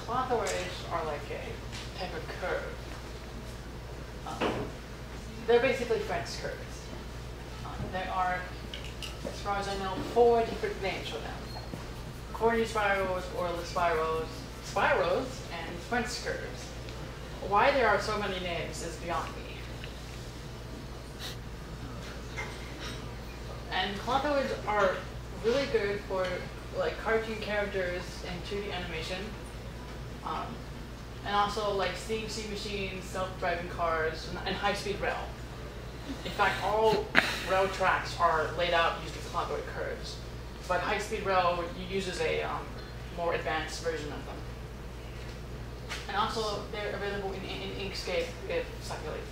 clothoids are like a type of curve. They're basically French curves. There are, as far as I know, 4 different names for them. Corny spirals, Euler spirals, and French curves. Why there are so many names is beyond me. And clothoids are really good for like cartoon characters and 2D animation, and also like CNC machines, self-driving cars, and high-speed rail. In fact, all rail tracks are laid out using clothoid curves, but high-speed rail uses a more advanced version of them. And also, they're available in Inkscape if circulated.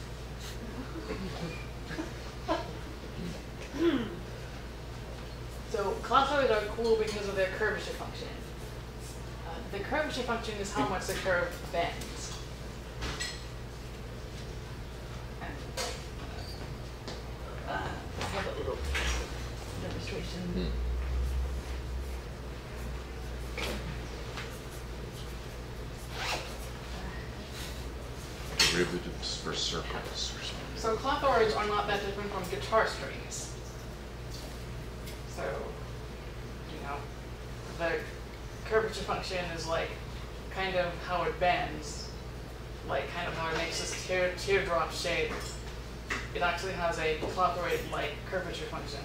So clothoids are cool because of their curvature function. The curvature function is how much the curve bends. And, I have a little demonstration. Derivatives for circles or something. So clothoids are not that different from guitar strings. So, the curvature function is like kind of how it bends, like kind of how it makes this teardrop shape. It actually has a clothoid-like curvature function.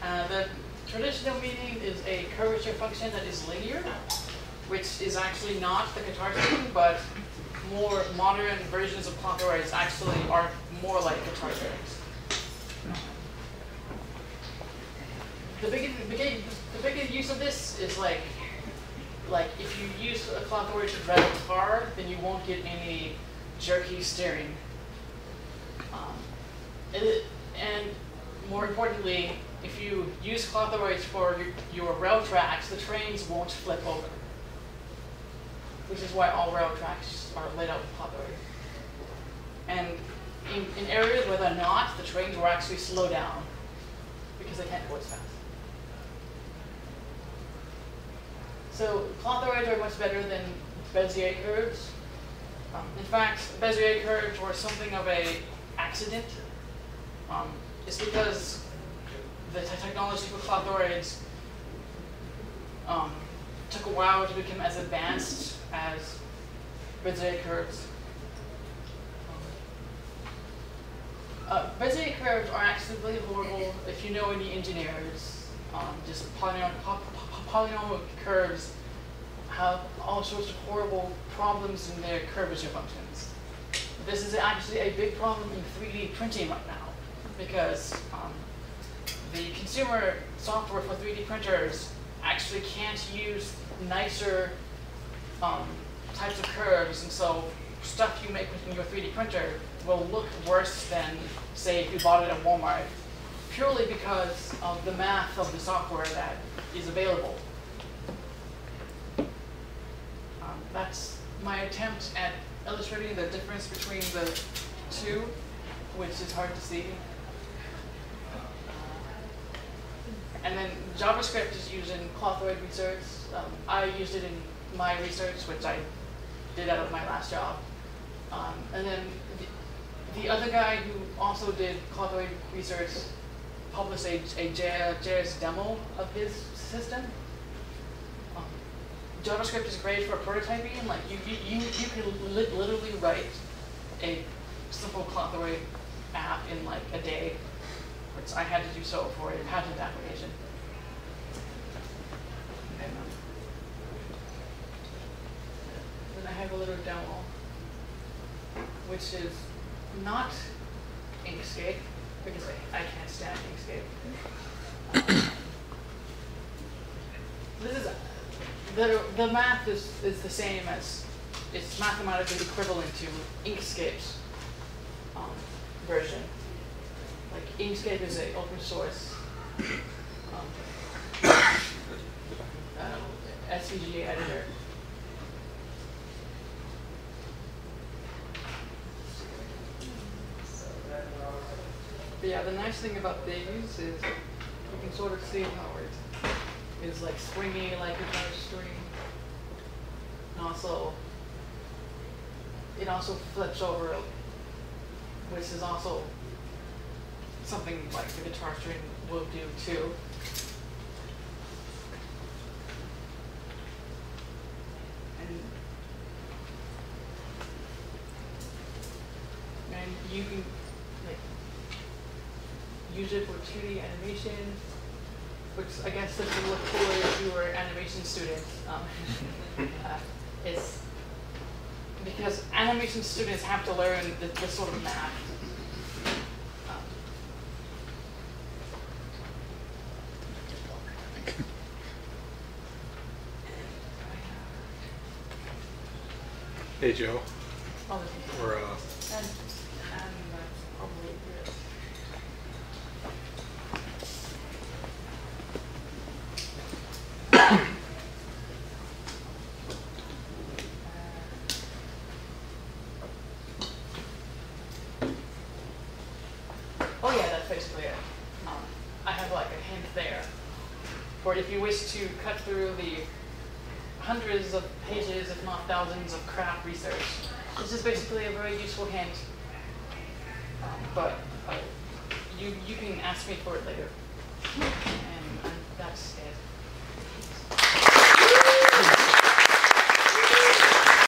The traditional meaning is a curvature function that is linear, which is actually not the guitar string, but more modern versions of clothoids actually are more like guitar strings. The biggest use of this is like if you use a clothoid to drive a car, then you won't get any jerky steering. And more importantly, if you use clothoids for your rail tracks, the trains won't flip over. Which is why all rail tracks are laid out with clothoids. And in areas where they're not, the trains will actually slow down because they can't go as fast. So clothoids are much better than Bezier curves. In fact, Bezier curves were something of an accident. It's because the technology for clothoids took a while to become as advanced as Bezier curves. Bezier curves are actually really horrible if you know any engineers. Just polynomial curves have all sorts of horrible problems in their curvature functions. This is actually a big problem in 3D printing right now because the consumer software for 3D printers actually can't use nicer types of curves, and so stuff you make within your 3D printer will look worse than, say, if you bought it at Walmart, purely because of the math of the software that is available. That's my attempt at illustrating the difference between the two, which is hard to see. And then JavaScript is used in clothoid research. I used it in my research, which I did out of my last job. And then the other guy who also did clothoid research published a JS demo of his system. JavaScript is great for prototyping. Like you can literally write a simple clothoid app in like a day, which I had to do so for a patent application. And then I have a little demo, which is not Inkscape, because I can't stand Inkscape. This is the math is the same as, it's mathematically equivalent to Inkscape's version. Like Inkscape is an open source SVG editor. But yeah, the nice thing about these is you can sort of see how it is like springy like a guitar string. And also, it also flips over, which is also something like the guitar string will do too. And you can like use it for 2D animation, which I guess this would look cooler if you were an animation student. It's because animation students have to learn this sort of math. Hey Joe, Other people. we're And that's probably good. Oh yeah, that's basically it. I have like a hint there. For if you wish to cut through the hundreds of pages, if not thousands, of craft research, this is basically a very useful hint. But you can ask me for it later. And that's it.